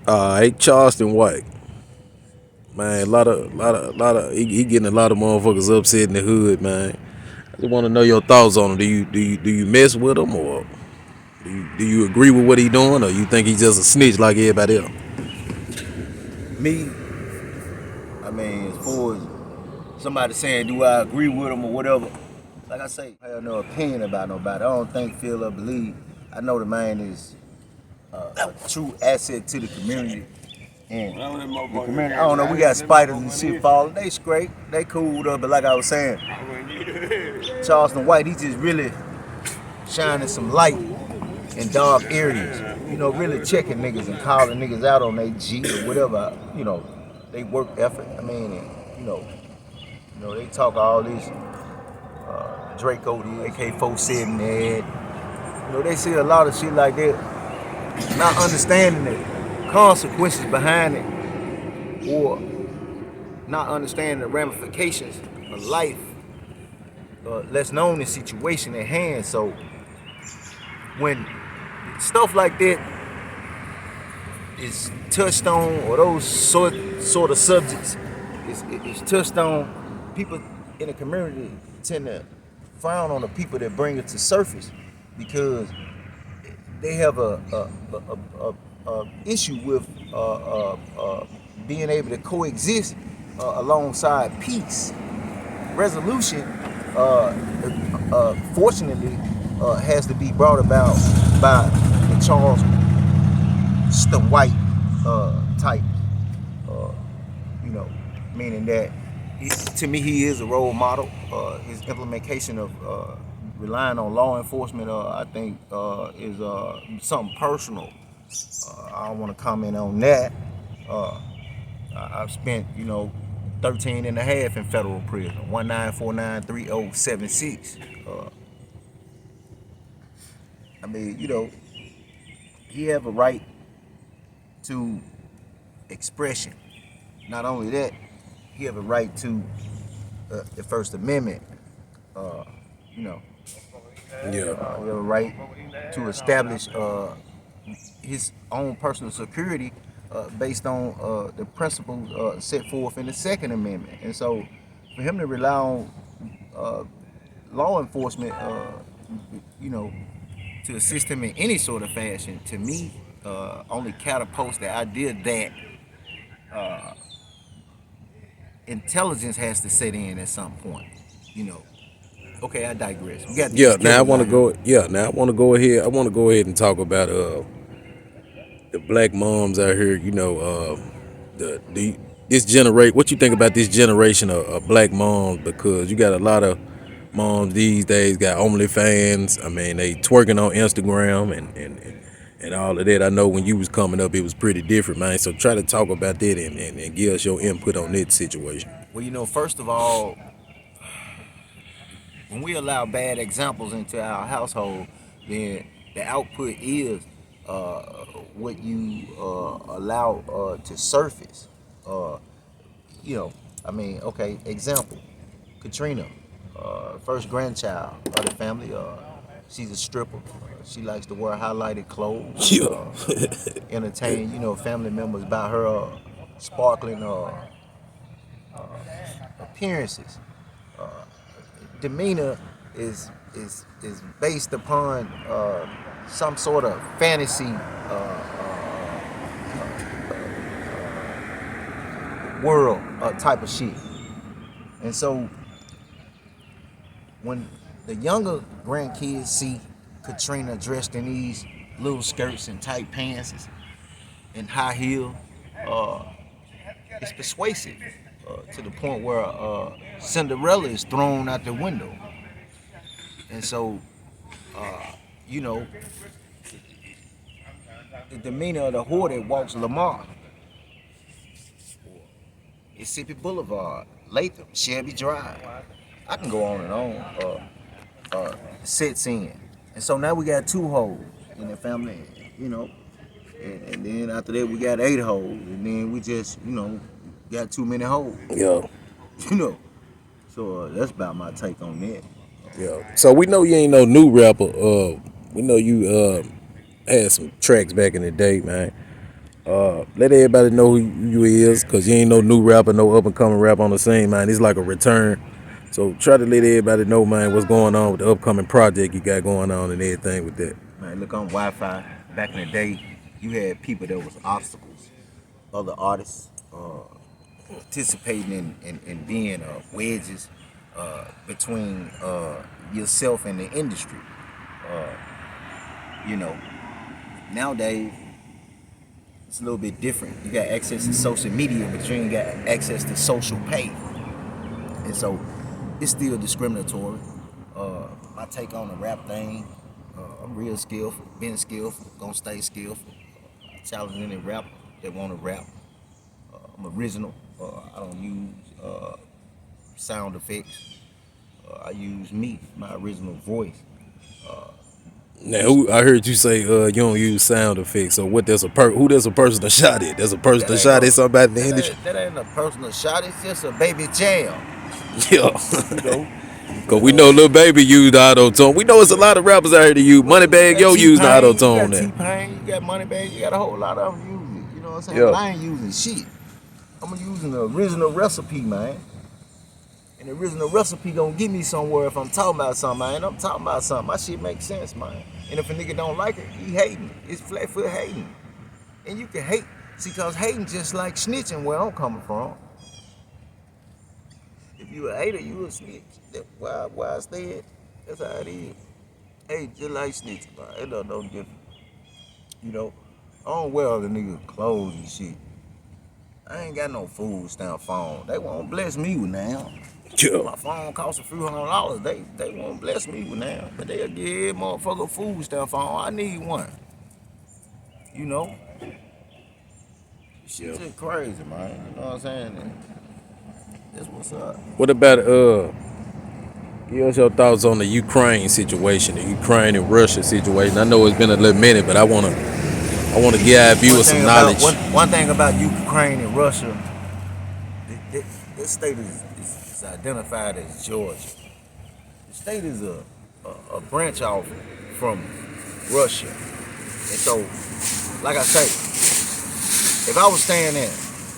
Charleston White. Man, he getting a lot of motherfuckers upset in the hood, man. I just want to know your thoughts on him. Do you mess with him, or do you agree with what he doing, or you think he's just a snitch like everybody else? Me, I mean, as far as somebody saying, do I agree with them or whatever, like I say, I have no opinion about nobody. I don't think, feel, or believe. I know the man is a true asset to the community. And the community, I don't know, we got spiders and shit falling. They straight, they cool up, but like I was saying, Charleston White, he just really shining some light in dark areas. You know, really checking niggas and calling niggas out on their G or whatever. You know, they work effort. I mean, and, they talk all this Draco, the AK-47 ad. They see a lot of shit like that, not understanding the consequences behind it, or not understanding the ramifications of life, less known the situation at hand. So when stuff like that is touched on, or those sort of subjects is touched on, people in the community tend to frown on the people that bring it to surface, because they have a issue with being able to coexist alongside peace. Resolution, fortunately, has to be brought about by the Charleston White type. Uh, Meaning that to me he is a role model. His implementation of relying on law enforcement, I think, is something personal. I don't want to comment on that. I've spent, 13 and a half in federal prison, 19493076. I mean, he have a right to expression. Not only that, he have a right to the First Amendment. You know, Yeah. he have a right to establish his own personal security based on the principles set forth in the Second Amendment. And so, for him to rely on law enforcement, to assist him in any sort of fashion, to me, only catapults the idea that intelligence has to set in at some point. You know. Okay, I digress. We got these Yeah. Now I killers want to out here. go. Yeah. Now I want to go ahead. I want to go ahead and talk about the black moms out here. The this generate. What you think about this generation of black moms? Because you got a lot of moms these days got OnlyFans. I mean, they twerking on Instagram and all of that. I know when you was coming up, it was pretty different, man. So try to talk about that and give us your input on that situation. Well, first of all, when we allow bad examples into our household, then the output is what you allow to surface. Uh, okay, example, Katrina, first grandchild of the family. She's a stripper. She likes to wear highlighted clothes. Yeah. Entertain, family members by her sparkling appearances. Demeanor is based upon some sort of fantasy world type of shit. And so when the younger grandkids see Katrina dressed in these little skirts and tight pants and high heel, it's persuasive to the point where Cinderella is thrown out the window. And so, you know, the demeanor of the whore that walks Lamar, Mississippi Boulevard, Latham, Shelby Drive. I can go on and sets in. And so now we got 2 hoes in the family, and then after that we got 8 hoes, and then we just, got too many hoes, Yeah. you know. So that's about my take on that. Yeah. So we know you ain't no new rapper. We know you had some tracks back in the day, man. Let everybody know who you is, cause you ain't no new rapper, no up and coming rapper on the scene, man. It's like a return. So try to let everybody know, man, what's going on with the upcoming project you got going on and everything with that. Man, look on Wi-Fi. Back in the day, you had people that was obstacles, other artists participating in being wedges between yourself and the industry. You know, nowadays it's a little bit different. You got access to social media, but you ain't got access to social pay, and so it's still discriminatory. My take on the rap thing, I'm real skillful, been skillful, gonna stay skillful. I challenge any rapper that want to rap. I'm original. I don't use sound effects. I use me, my original voice. Now, I heard you say you don't use sound effects. So what? Who there's a person that shot it? There's a person that shot at somebody in the industry. That ain't a personal shot. It's just a baby jam. Yeah. You know. Cause we know Lil Baby used auto tune. We know it's a lot of rappers out here that use Moneybag Yo used auto tune. You got T-Pain, you got Moneybag, you got a whole lot of them using it. You know what I'm saying? Yeah. But I ain't using shit. I'm using the original recipe, man. And the original recipe gonna get me somewhere if I'm talking about something, man. I'm talking about something. My shit makes sense, man. And if a nigga don't like it, he hating. It's flat foot hating. And you can hate. See, cause hating just like snitching where I'm coming from. If you a hater, you a snitch. Why I stay at? That's how it is. Hey, just like snitching, man. It don't no different. You know, I don't wear other niggas' clothes and shit. I ain't got no food stamp phone. They won't bless me with now. Yeah. My phone costs a few $100. They won't bless me with now. But they'll give motherfucker food stamp phone. I need one. You know? Shit's just crazy, man. You know what I'm saying? And that's what's up. What about give us your thoughts on the Ukraine situation, the Ukraine and Russia situation. I know it's been a little minute, but I wanna give our viewers some knowledge. One thing about Ukraine and Russia, this state is identified as Georgia. The state is a branch off from Russia. And so, like I say, if I was staying at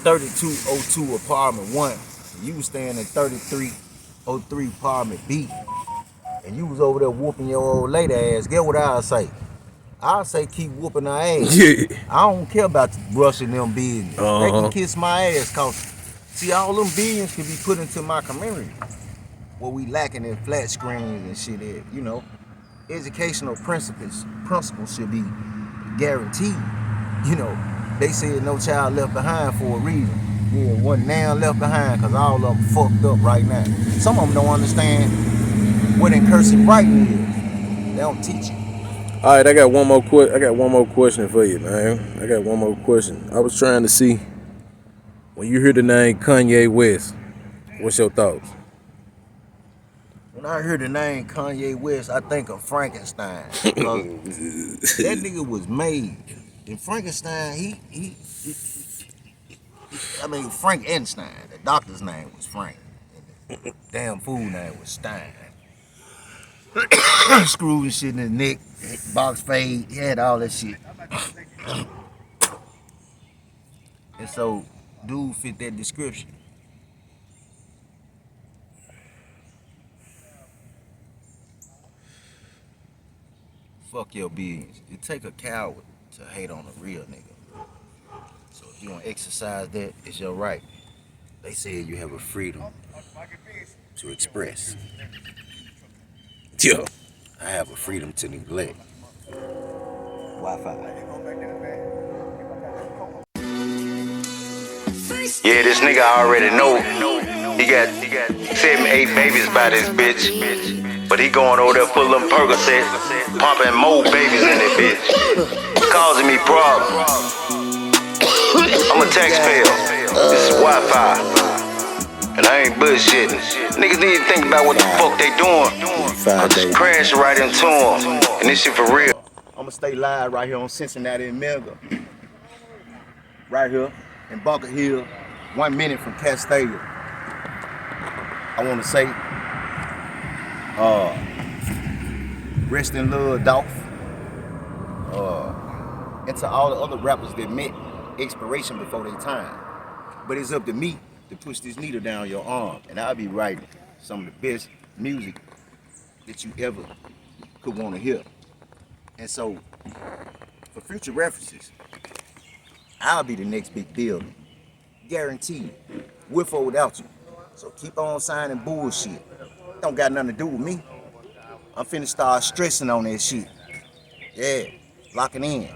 3202 apartment 1, and you was staying at 3303 apartment B, and you was over there whooping your old lady ass, get what I'll say? I'll say keep whooping her ass. Yeah. I don't care about Russian them business. They can kiss my ass, cause see all them billions can be put into my community. What we lacking in flat screens and shit is, you know, educational principles should be guaranteed. You know, they said no child left behind for a reason. Yeah, one now left behind cause all of them fucked up right now. Some of them don't understand what in cursive writing is. They don't teach it. All right, I got one more question for you, man. I got one more question. I was trying to see, when you hear the name Kanye West, what's your thoughts? When I hear the name Kanye West, I think of Frankenstein. That nigga was made. And Frankenstein, Frankenstein. The doctor's name was Frank. And the damn fool name was Stein. Screws and shit in his neck, box fade, he had all that shit. And so, dude fit that description. Fuck your beings. It take a coward to hate on a real nigga. So if you don't exercise that, it's your right. They say you have a freedom to express. Yeah. I have a freedom to neglect. Wi-Fi. Yeah, this nigga already know. He got 7, 8 babies by this bitch. But he going over there full of them Percocet, pumping more babies in that bitch. Causing me problems. I'm a taxpayer. This is Wi-Fi. And I ain't bullshitting. Niggas need to think about what the fuck they doing. I just crashed right into them. And this shit for real. I'ma stay live right here on Cincinnati and Mega. Right here in Bunker Hill, 1 minute from Castalia. I wanna say, rest in love, Dolph. And to all the other rappers that met expiration before their time. But it's up to me to push this needle down your arm, and I'll be writing some of the best music that you ever could want to hear. And so, for future references, I'll be the next big deal, guaranteed, with or without you. So keep on signing bullshit. Don't got nothing to do with me. I'm finna start stressing on that shit. Yeah, locking in.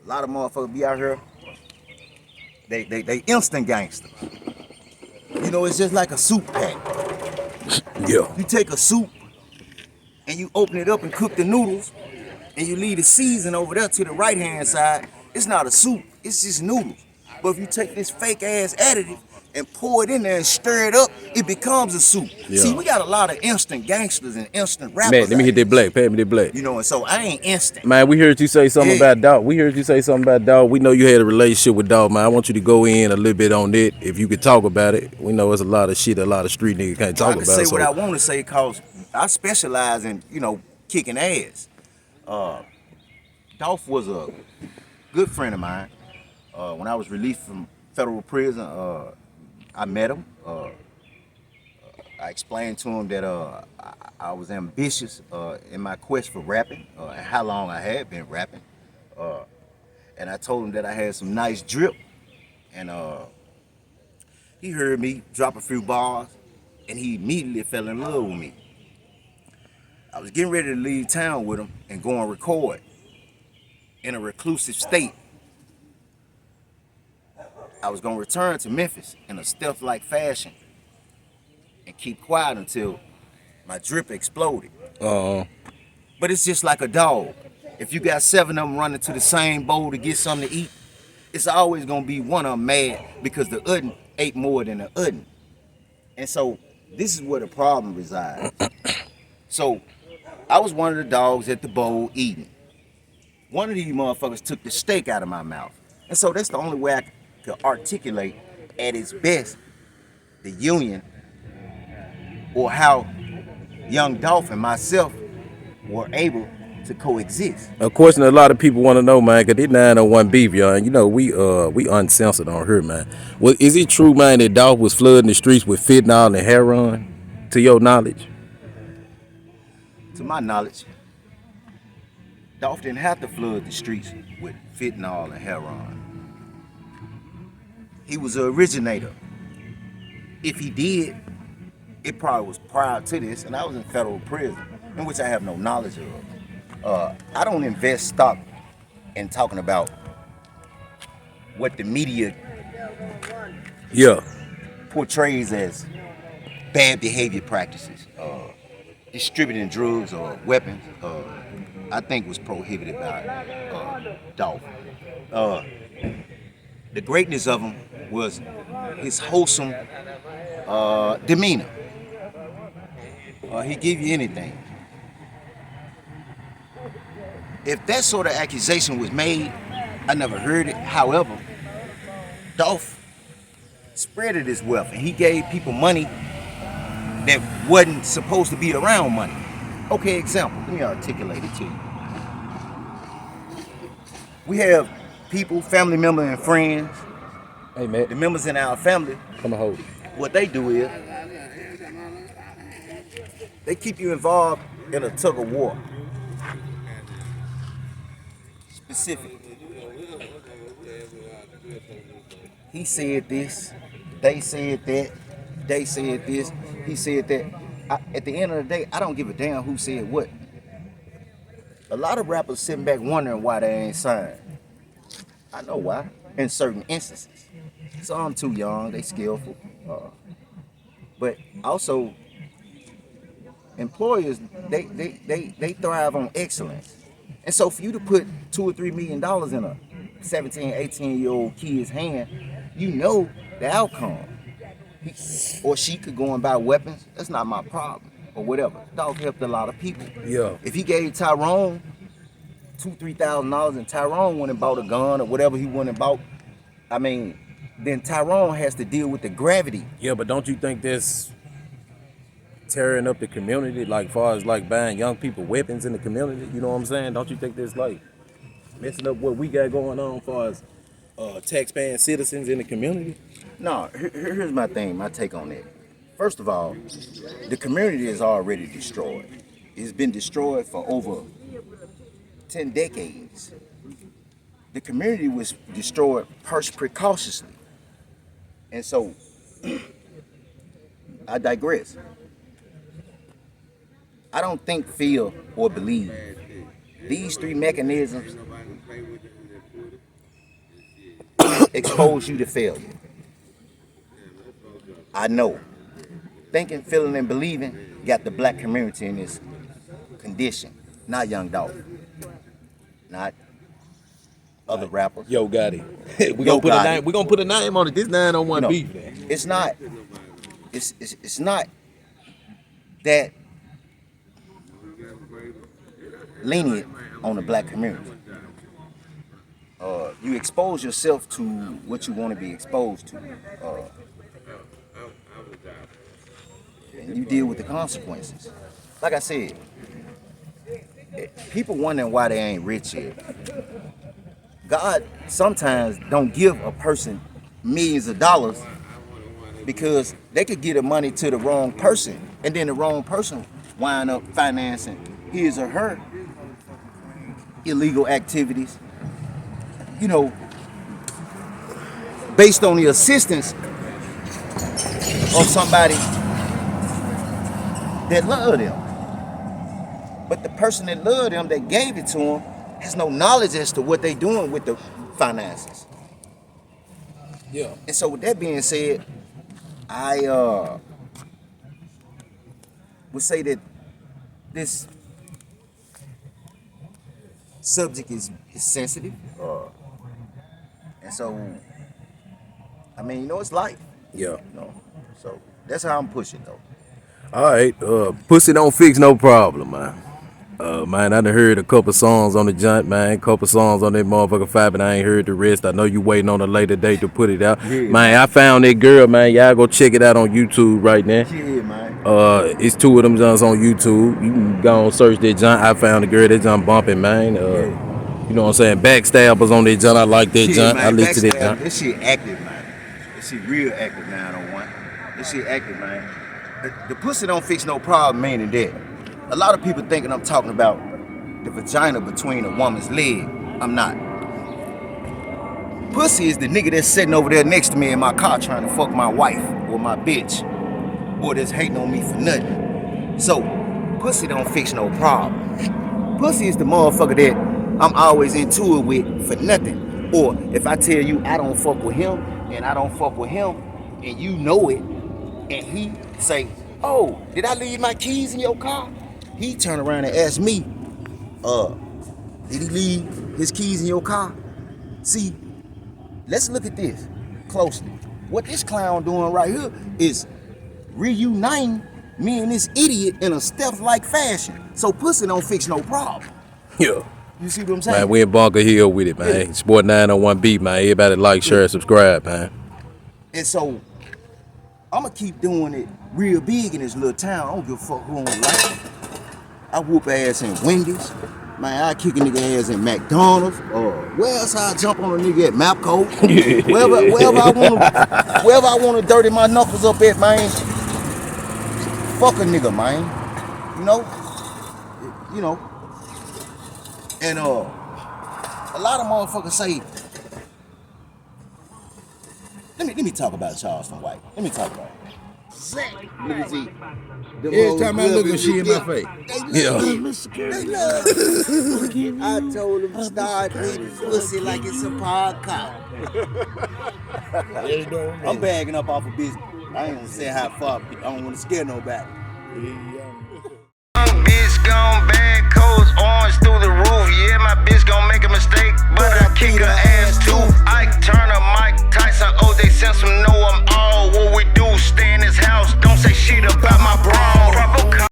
A lot of motherfuckers be out here. They instant gangsters. You know, it's just like a soup pack. Yeah. You take a soup and you open it up and cook the noodles, and you leave the season over there to the right hand side. It's not a soup, it's just noodles. But if you take this fake ass additive and pour it in there and stir it up, it becomes a soup. Yeah. See, we got a lot of instant gangsters and instant rappers. Man, let me hit that black. Pay me that black. You know, and so I ain't instant. Man, we heard you say something Yeah. about Dolph. We heard you say something about Dolph. We know you had a relationship with Dolph, man. I want you to go in a little bit on it. If you could talk about it. We know it's a lot of shit a lot of street niggas can't talk I can about. say So what I want to say because I specialize in, kicking ass. Dolph was a good friend of mine. When I was released from federal prison, I met him. I explained to him that I was ambitious in my quest for rapping and how long I had been rapping. And I told him that I had some nice drip. And he heard me drop a few bars, and he immediately fell in love with me. I was getting ready to leave town with him and go and record in a reclusive state. I was gonna return to Memphis in a stealth-like fashion and keep quiet until my drip exploded. But it's just like a dog. If you got 7 of them running to the same bowl to get something to eat, it's always gonna be one of them mad because the other ate more than the other. And so this is where the problem resides. So I was one of the dogs at the bowl eating. One of these motherfuckers took the steak out of my mouth. And so that's the only way I could articulate at its best the union or how young Dolph and myself were able to coexist. a question that a lot of people want to know, man, because this 901 beef, y'all. And you know, we uncensored on here, man. Well, is it true, man, that Dolph was flooding the streets with fentanyl and heroin, to your knowledge? To my knowledge, Dolph didn't have to flood the streets with fentanyl and heroin. He was the originator. If he did, it probably was prior to this, and I was in federal prison, in which I have no knowledge of. I don't invest stock in talking about what the media Yeah. portrays as bad behavior practices. Distributing drugs or weapons, I think was prohibited by Dolph. The greatness of him was his wholesome demeanor. He give you anything. If that sort of accusation was made, I never heard it. However, Dolph spreaded his wealth and he gave people money that wasn't supposed to be around money. Okay, example, let me articulate it to you. We have people, family members and friends. Hey, man. The members in our family, Come and hold it. what they do is they keep you involved in a tug of war. Specific. He said this, they said that, they said this, he said that. At the end of the day, I don't give a damn who said what. A lot of rappers sitting back wondering why they ain't signed. I know why, in certain instances. Some too young, they skillful. But also, employers, they thrive on excellence. And so for you to put $2 or $3 million in a 17, 18-year-old kid's hand, you know the outcome. He or she could go and buy weapons. That's not my problem, or whatever. Dolph helped a lot of people. Yeah. If he gave Tyrone $2,000-$3,000 and Tyrone went and bought a gun or whatever he went and bought, I mean, then Tyrone has to deal with the gravity. Yeah, but don't you think that's tearing up the community, like far as like buying young people weapons in the community? You know what I'm saying? Don't you think that's like messing up what we got going on as far as taxpaying citizens in the community? No, here's my thing, my take on that. First of all, the community is already destroyed. It's been destroyed for over 10 decades. The community was destroyed precautiously. And so, I digress. I don't think, feel, or believe these three mechanisms expose you to failure. I know. Thinking, feeling, and believing got the black community in this condition. Not Young Dolph. Not other rappers. Yo, Gotti. we gonna put a name on it. This 901 beef. Man. It's not. It's not that lenient on the black community. You expose yourself to what you want to be exposed to. And you deal with the consequences. Like I said, people wondering why they ain't rich yet. God sometimes don't give a person millions of dollars because they could give the money to the wrong person, and then the wrong person wind up financing his or her illegal activities, you know, based on the assistance of somebody that loved them. But the person that loved them, that gave it to them, has no knowledge as to what they're doing with the finances. Yeah. And so with that being said, I would say that this subject is sensitive. And so, I mean, you know, it's life. Yeah. You know, so that's how I'm pushing though. All right, pussy don't fix no problem, man. Man, I done heard a couple songs on the joint, man. Couple songs on that motherfucker 5, but I ain't heard the rest. I know you waiting on a later date to put it out. Yeah, man, I found that girl, man. Y'all go check it out on YouTube right now. Yeah, man. It's 2 of them joints on YouTube. You can go and search that joint. I found the girl, that joint bumping, man. You know what I'm saying? Backstabbers on that joint. I like that joint. I listen to that joint. This shit active, man. This shit real active, 901. This shit active, man. The pussy don't fix no problem, meaning that. A lot of people thinking I'm talking about the vagina between a woman's leg. I'm not. Pussy is the nigga that's sitting over there next to me in my car trying to fuck my wife or my bitch, or that's hating on me for nothing. So, pussy don't fix no problem. Pussy is the motherfucker that I'm always into it with for nothing. Or if I tell you I don't fuck with him and I don't fuck with him and you know it, and he say, oh, did I leave my keys in your car? He turn around and ask me, did he leave his keys in your car? See, let's look at this closely. What this clown doing right here is reuniting me and this idiot in a stealth-like fashion. So pussy don't fix no problem. Yeah. You see what I'm saying? Man, we in Bunker Hill with it, man. Yeah. Sport 901 beat, man. Everybody like, share, and subscribe, man. And so, I'm going to keep doing it real big in this little town. I don't give a fuck who don't like it. I whoop ass in Wendy's. Man, I kick a nigga ass in McDonald's. Where else I jump on a nigga at Mapco? wherever I want to dirty my knuckles up at, man. Fuck a nigga, man. You know. And a lot of motherfuckers say, let me talk about Charleston White. Let me talk about it. Look at see. Every time I look at she in my face. Yeah. I told him start eating pussy like it's a podcast. I'm bagging up off of business. I ain't gonna say how far. I don't want to scare nobody. Bitch gon' bad coats orange through the roof. Yeah, my bitch gon' make a mistake, but I kick her ass.